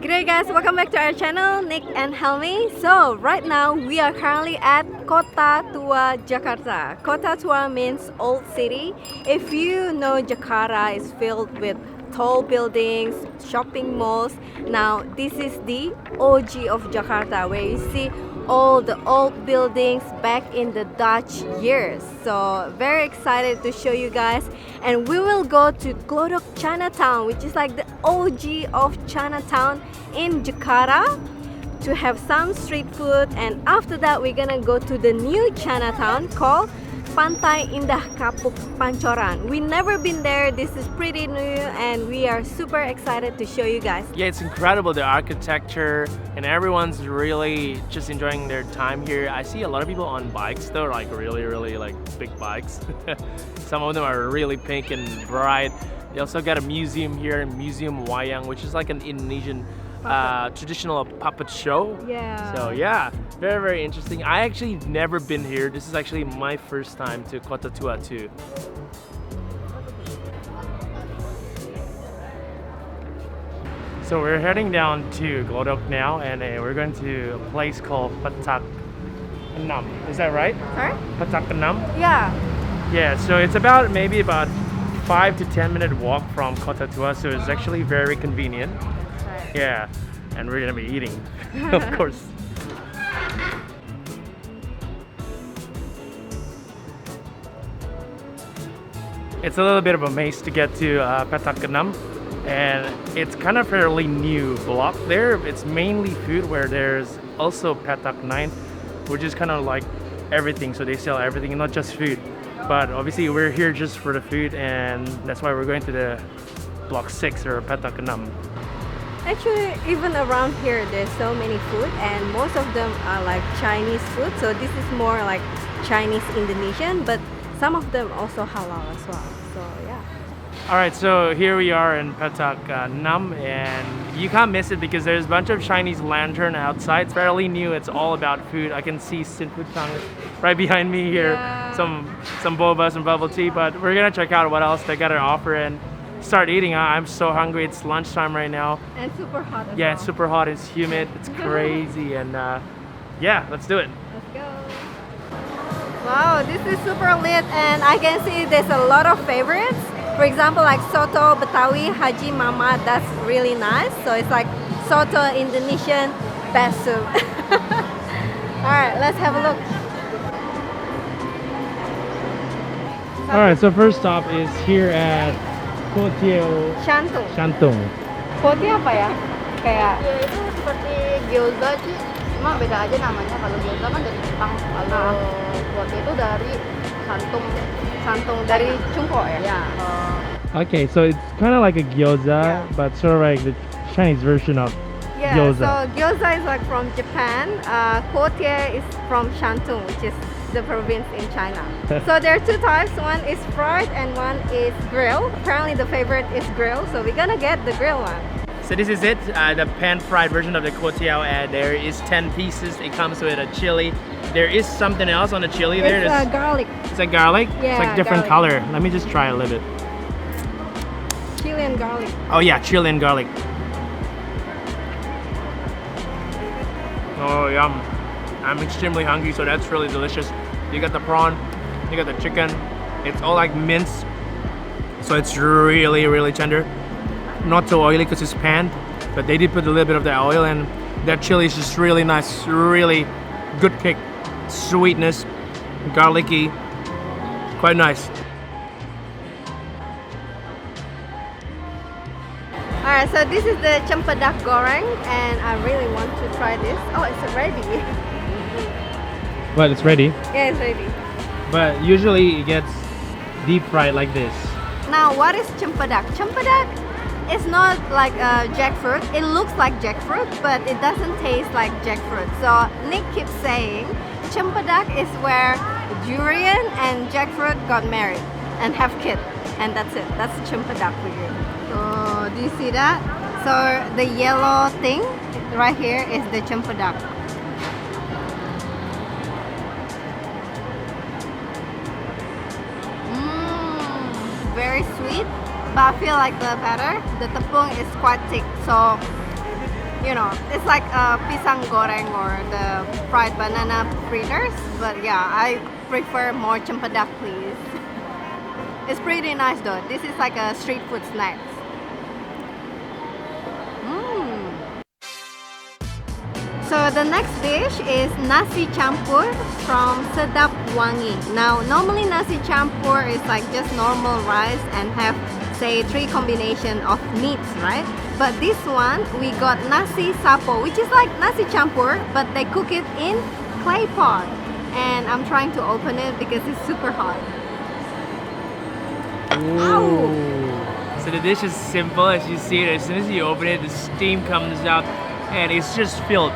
G'day guys, welcome back to our channel, Nick and Helmi. So right now we are currently at Kota Tua, Jakarta. Kota Tua means old city. If you know, Jakarta is filled with tall buildings, shopping malls. Now this is the OG of Jakarta, where you see all the old buildings back in the Dutch years. So very excited to show you guys, and we will go to Glodok Chinatown, which is like the OG of Chinatown in Jakarta, to have some street food. And after that we're gonna go to the new Chinatown called Pantai Indah Kapuk Pancoran. We never been there. This is pretty new and we are super excited to show you guys. Yeah, it's incredible, the architecture, and everyone's really just enjoying their time here. I see a lot of people on bikes though, like really like big bikes. Some of them are really pink and bright. They also got a museum here, Museum Wayang, which is like an Indonesian traditional puppet show. Yeah. So yeah, very interesting. I actually never been here. This is actually my first time to Kota Tua too. So we're heading down to Glodok now, and we're going to a place called Petak Enam. Is that right? Sorry? Petak Enam? Yeah. Yeah, so it's maybe about 5 to 10 minute walk from Kota Tua, so it's actually very convenient. Right. Yeah, and we're gonna be eating, of course. It's a little bit of a maze to get to Petak Enam, and it's kind of fairly new block there. It's mainly food, where there's also Petak 9, which is kind of like everything, so they sell everything, not just food. But obviously we're here just for the food, and that's why we're going to the block 6 or Petak Enam. Actually, even around here there's so many food, and most of them are like Chinese food. So this is more like Chinese Indonesian, but some of them also halal as well. So yeah. Alright, so here we are in Petak Enam, and you can't miss it because there's a bunch of Chinese lantern outside. It's fairly new, it's all about food. I can see Sin Food Chang right behind me here. Yeah. Some boba, some bubble tea, but we're gonna check out what else they got to offer and start eating. I'm so hungry. It's lunchtime right now. And super hot as Yeah, well. it's super hot, it's humid, it's crazy, and yeah, let's do it. Let's go. Wow, this is super lit, and I can see there's a lot of favorites. For example, like soto Betawi Haji Mama, that's really nice. So it's like soto Indonesian best soup. Alright, let's have a look. Alright, so first stop is here at Kuo Tie Shantung. Shantung. Kuo Tie apa ya? Kayak Ya itu seperti gyoza sih, cuma beda aja namanya. Kalau gyoza kan dari Jepang, kalau kuo tie itu dari Shantung dari Cungko ya? ya. Okay, so it's kind of like a gyoza, Yeah. but sort of like the Chinese version of Yeah, gyoza. so gyoza is like from Japan. Kuo Tie is from Shantung, which is the province in China. So there are two types. One is fried and one is grilled. Apparently the favorite is grilled, so we're gonna get the grilled one. So this is it, the pan-fried version of the Kuo Tie, and there is 10 pieces. It comes with a chili. There is something else on the chili there. It's garlic, It's like garlic? It's Yeah, like different garlic. color. Let me just try a little bit. chili and garlic. Oh yeah, chili and garlic. Oh yum. I'm extremely hungry, so that's really delicious. You got the prawn, you got the chicken. It's all like minced, so it's really tender. Not so oily because it's panned, but they did put a little bit of the oil, and that chili is just really nice, really good kick. Sweetness, garlicky, quite nice. Alright, so this is the Cempedak Goreng, and I really want to try this. Oh, it's ready. Well, it's ready, Yeah, it's ready. but usually it gets deep fried like this. Now, what is Cempedak? Cempedak is not like jackfruit. It looks like jackfruit, but it doesn't taste like jackfruit. So Nick keeps saying Cempedak is where durian and jackfruit got married and have kids, and that's it. That's Cempedak for you. So do you see that? So the yellow thing right here is the Cempedak. Very sweet, but I feel like the batter, the tepung is quite thick, so you know, it's like pisang goreng or the fried banana fritters. But yeah, I prefer more cempedak, please. It's pretty nice though. This is like a street food snack. So the next dish is Nasi Campur from Sedap Wangi. Now normally Nasi Campur is like just normal rice and have say 3 combination of meats, right? But this one we got Nasi Sapo, which is like Nasi Campur, but they cook it in clay pot. And I'm trying to open it because it's super hot. Ow! So the dish is simple as you see it. As soon as you open it, the steam comes out and it's just filled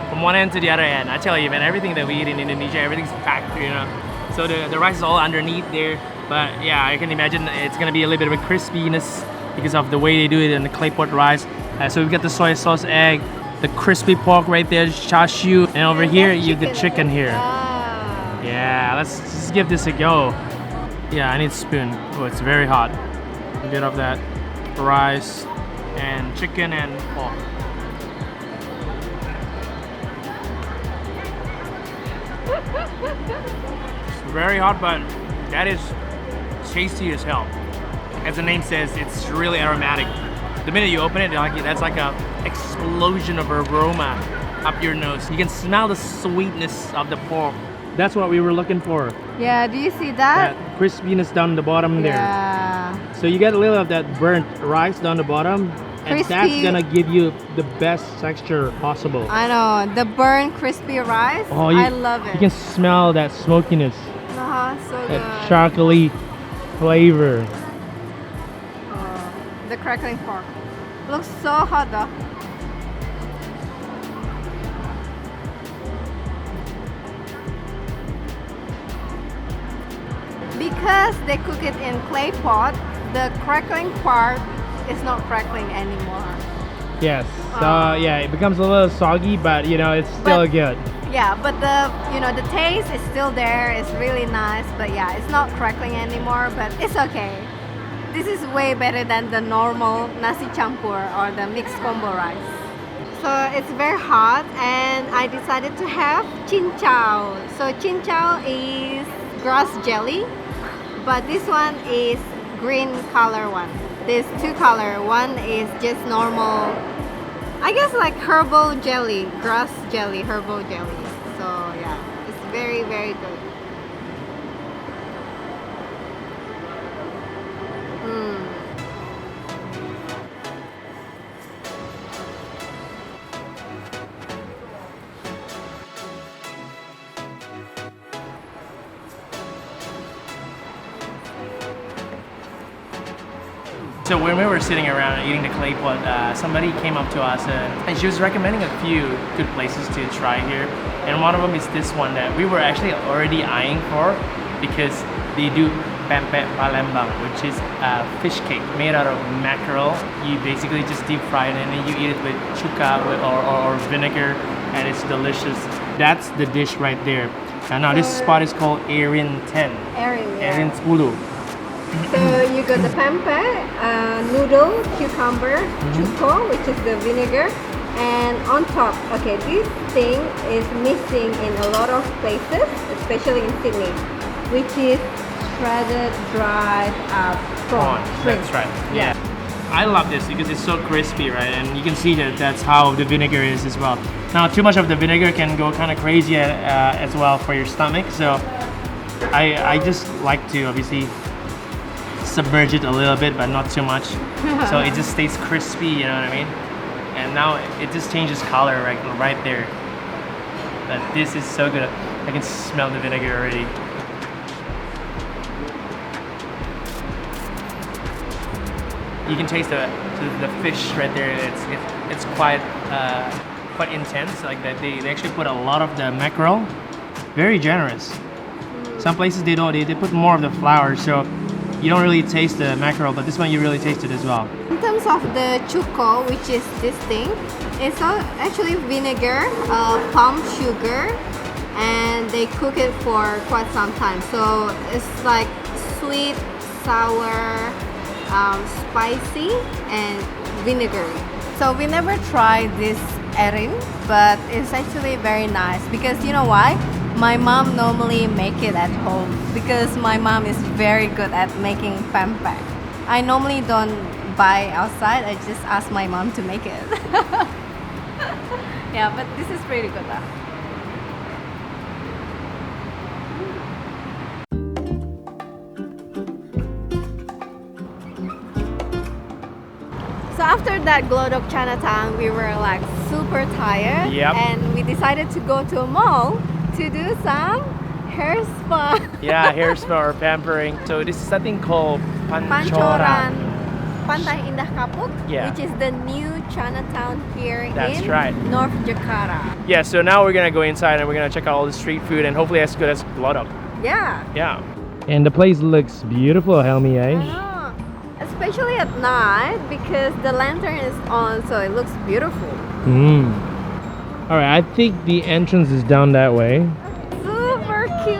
from one end to the other end. I tell you, man, everything that we eat in Indonesia, everything's packed, you know. So the rice is all underneath there. But yeah, I can imagine it's gonna be a little bit of a crispiness because of the way they do it in the clay pot rice. So we've got the soy sauce egg, the crispy pork right there, char siu, and over here you get chicken here. Yeah, let's just give this a go. Yeah, I need a spoon. Oh, it's very hot. A bit of that rice and chicken and pork. It's very hot, but that is tasty as hell. As the name says, it's really aromatic. The minute you open it, that's like a explosion of aroma up your nose. You can smell the sweetness of the pork. That's what we were looking for. Yeah, do you see that? That crispiness down the bottom there. Yeah. So you get a little of that burnt rice down the bottom, and Crispy. that's gonna give you the best texture possible. I know, the burnt crispy rice. Oh, I love it. You can smell that smokiness, So that good. chocolatey flavor. The crackling pork. Looks so hot though. Because they cook it in clay pot, the crackling part is not crackling anymore. Yes. So yeah, it becomes a little soggy, but you know it's still But- good. Yeah, but the taste is still there. It's really nice, but yeah, it's not crackling anymore. But it's okay. This is way better than the normal nasi campur or the mixed combo rice. So it's very hot, and I decided to have cincau. So cincau is grass jelly, but this one is green color one. There's 2 color. One is just normal, I guess like herbal jelly, grass jelly, herbal jelly. So yeah, it's very, very good. So when we were sitting around eating the clay pot, somebody came up to us and she was recommending a few good places to try here. And one of them is this one that we were actually already eyeing for because they do Pempek Palembang, which is a fish cake made out of mackerel. You basically just deep fry it and then you eat it with chuka or vinegar, and it's delicious. That's the dish right there. Now this spot is called Eirin 10. Eirin, yeah. Eirin 10. So you got the pempek, noodle, cucumber, chuko, which is the vinegar, and on top, okay, this thing is missing in a lot of places, especially in Sydney, which is shredded dried prawn. Shrimp. That's right. Yeah. I love this because it's so crispy, right? And you can see that that's how the vinegar is as well. Now, too much of the vinegar can go kind of crazy as well for your stomach. So I just like to obviously submerge it a little bit, but not too much. So it just stays crispy, you know what I mean? And now it just changes color right there. But this is so good. I can smell the vinegar already. You can taste the fish right there. It's quite intense. Like that, they actually put a lot of the mackerel. Very generous. Some places they don't. They put more of the flour, so you don't really taste the mackerel. But this one you really taste it as well. In terms of the chuko, which is this thing, it's actually vinegar, palm sugar, and they cook it for quite some time. So it's like sweet, sour, spicy, and vinegary. So we never tried this Eirin, but it's actually very nice because you know why? My mom normally make it at home because my mom is very good at making pempek. I normally don't buy outside. I just ask my mom to make it. Yeah, but this is pretty good though. So after that Glodok Chinatown, we were like super tired, Yep. and we decided to go to a mall to do some hair spa. Yeah, hair spa or pampering. So this is something called Pancoran Pancoran. Pantai Indah Kapuk, Yeah. which is the new Chinatown here That's in right. North Jakarta. Yeah, so now we're gonna go inside and we're gonna check out all the street food and hopefully as good as Glodok. Yeah. Yeah. And the place looks beautiful, Helmi, I know. Especially at night because the lantern is on, so it looks beautiful. Alright, I think the entrance is down that way. Super cute.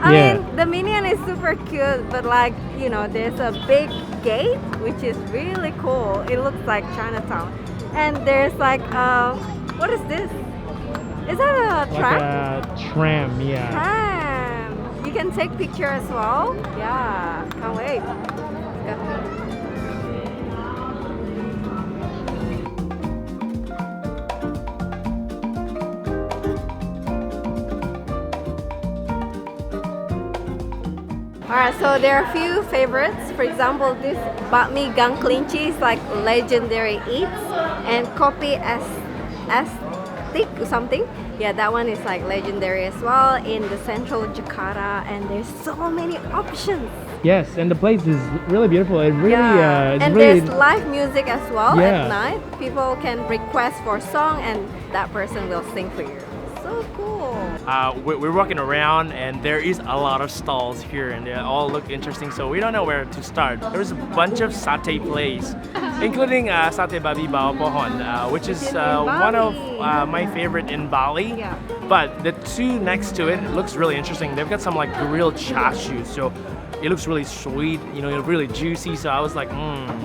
I Yeah. mean, the minion is super cute, but like, you know, there's a big gate which is really cool. It looks like Chinatown. And there's like, what is this? Is that a tram? Like a tram, yeah. Tram. You can take picture as well. Yeah, can't wait. Let's go. Alright, so there are a few favorites. For example, this bakmi gang kelinci is like legendary eats, and kopi astik or something. Yeah, that one is like legendary as well in the central Jakarta, and there's so many options. Yes, and the place is really beautiful. It really, it's and really. there's live music as well Yeah. at night. People can request for a song, and that person will sing for you. So cool. We're walking around and there is a lot of stalls here and they all look interesting, so we don't know where to start. There's a bunch of satay places, including satay Babi Panggang, which is one of my favorite in Bali. Yeah. But the two next to it looks really interesting. They've got some like grilled chashu, so it looks really sweet, you know, really juicy. So I was like,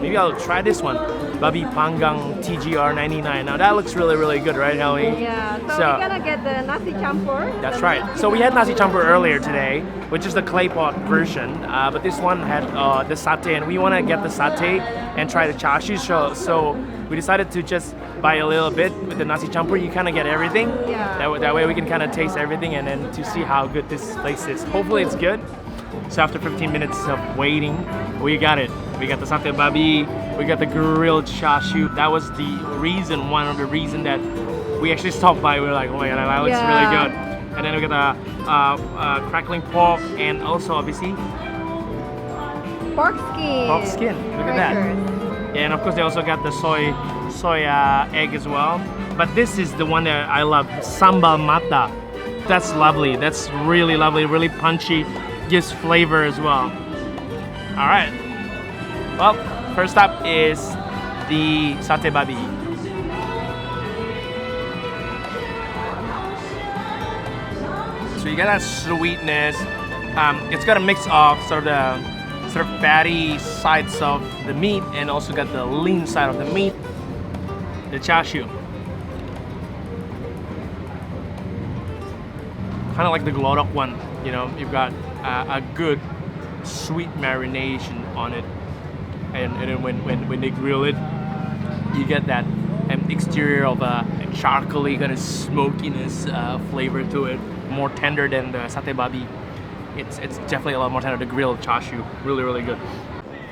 maybe I'll try this one. Babi Panggang TGR 99. Now that looks really, really good, right, Helmi? Yeah, so, So- we're gonna get the Nasi Campur. That's right. So we had Nasi Campur earlier today, which is the clay pot version. But this one had the satay, and we want to get the satay and try the chashu. So we decided to just buy a little bit with the Nasi Campur. You kind of get everything. Yeah. That way we can kind of taste everything and then to see how good this place is. Hopefully it's good. So after 15 minutes of waiting, we got it. We got the satay babi, we got the grilled chashu. That was one of the reason that we actually stopped by. We were like, oh my god, that looks really Yeah. good. And then we got the crackling pork and also obviously Pork skin. pork skin. Look at that. Crackers. Yeah, and of course they also got the soy egg as well. But this is the one that I love, sambal mata. That's lovely. That's really lovely, really punchy. Gives flavor as well. All right. Well, first up is the satay babi. So you got that sweetness. It's got a mix of sort of fatty sides of the meat and also got the lean side of the meat. The chashu. Kind of like the Glodok one, you know, you've got a good sweet marination on it, and then when they grill it, you get that exterior of a charcoaly kind of smokiness flavor to it, more tender than the satay babi. It's definitely a lot more tender. The grilled chashu, really good.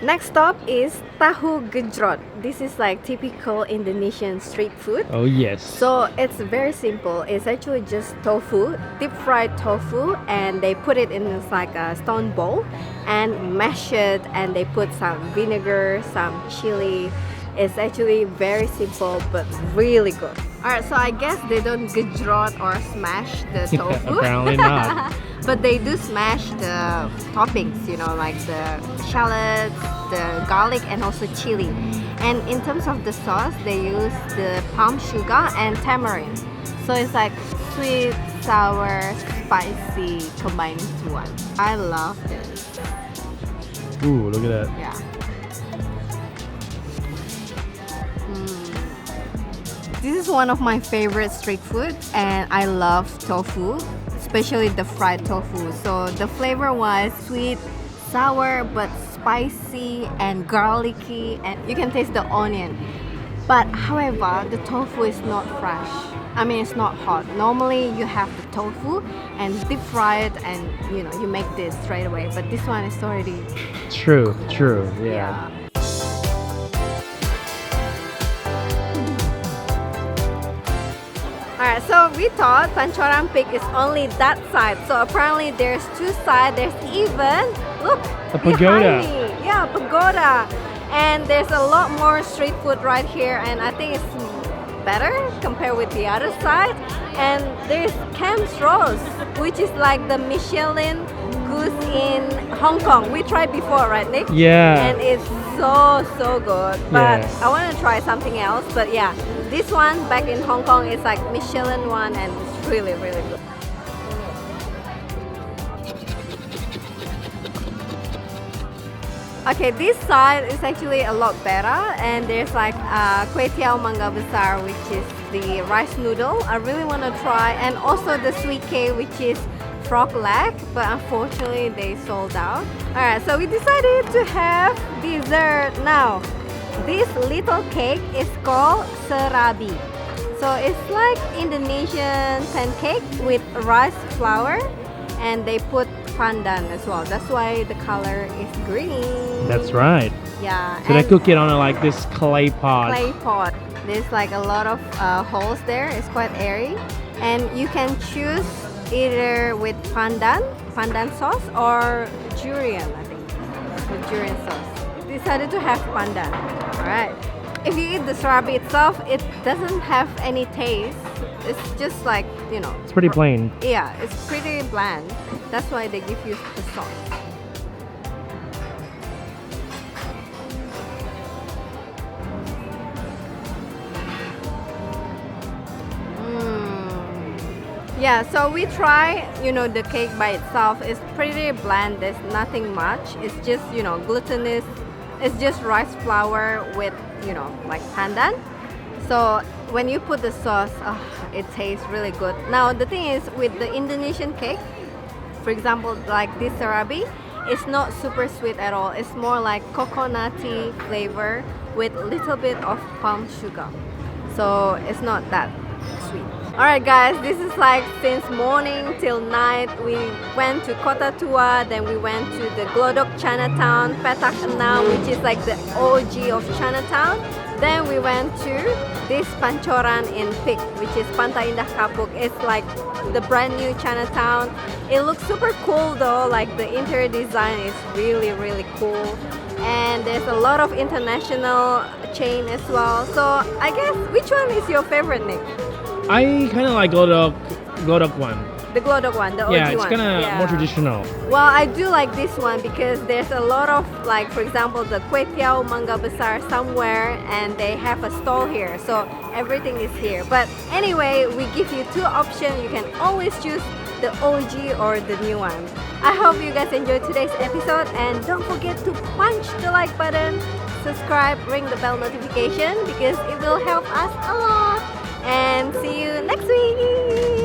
Next stop is Tahu Gejrot. This is like typical Indonesian street food. Oh yes. So it's very simple. It's actually just tofu, deep fried tofu, and they put it in this like a stone bowl and mash it, and they put some vinegar, some chili. It's actually very simple but really good. Alright, so I guess they don't gejrot or smash the tofu. Apparently not. But they do smash the toppings, you know, like the shallots, the garlic, and also chili. And in terms of the sauce, they use the palm sugar and tamarind. So it's like sweet, sour, spicy combined into one. I love this. Ooh, look at that. Yeah. This is one of my favorite street food, and I love tofu, especially the fried tofu. So the flavor was sweet, sour, but spicy and garlicky, and you can taste the onion. But however, the tofu is not fresh. I mean, it's not hot. Normally, you have the tofu and deep fry it, and you make this straight away. But this one is already True, yeah. Alright, so we thought Pantjoran PIK is only that side. So apparently there's two sides. There's even, look, A pagoda. behind me. Yeah, pagoda. And there's a lot more street food right here, and I think it's better compared with the other side. And there's Cam's Roast, which is like the Michelin goose in Hong Kong. We tried before, right, Nick? Yeah. And it's so good. But Yes. I want to try something else. But yeah, this one back in Hong Kong is like Michelin one, and it's really good. Okay, this side is actually a lot better, and there's like Kuo Tie Mangga Besar, which is the rice noodle. I really want to try, and also the sweet cake, which is frog leg, but unfortunately they sold out. Alright, so we decided to have dessert now. This little cake is called Serabi. So it's like Indonesian pancake with rice flour, and they put pandan as well. That's why the color is green. That's right. Yeah. So they and cook it on like this clay pot. clay pot. There's like a lot of holes there. It's quite airy, and you can choose either with pandan sauce, or durian. I think with durian sauce. Decided to have pandan. All right. If you eat the serabi itself, it doesn't have any taste. It's just like It's pretty plain. Yeah, it's pretty bland. That's why they give you the sauce. Yeah, so we try, the cake by itself. It's pretty bland. There's nothing much. It's just, glutinous. It's just rice flour with, like pandan. So when you put the sauce, it tastes really good. Now the thing is, with the Indonesian cake, for example, like this serabi, it's not super sweet at all. It's more like coconutty flavor with a little bit of palm sugar. So it's not that sweet. Alright guys, this is like since morning till night. We went to Kota Tua, then we went to the Glodok Chinatown, Petak Enam, which is like the OG of Chinatown. Then we went to this Pancoran in PIK, which is Pantai Indah Kapuk. It's like the brand new Chinatown. It looks super cool though, like the interior design is really cool. And there's a lot of international chain as well. So I guess, which one is your favorite, Nick? I kind of like Glodok one. The Glodok one, the OG one. Yeah, it's kind of more traditional. Well, I do like this one because there's a lot of, like, for example, the Kuo Tie Mangga Besar somewhere, and they have a stall here. So everything is here. But anyway, we give you two options. You can always choose the OG or the new one. I hope you guys enjoyed today's episode, and don't forget to punch the like button, subscribe, ring the bell notification because it will help us a lot. And see you next week.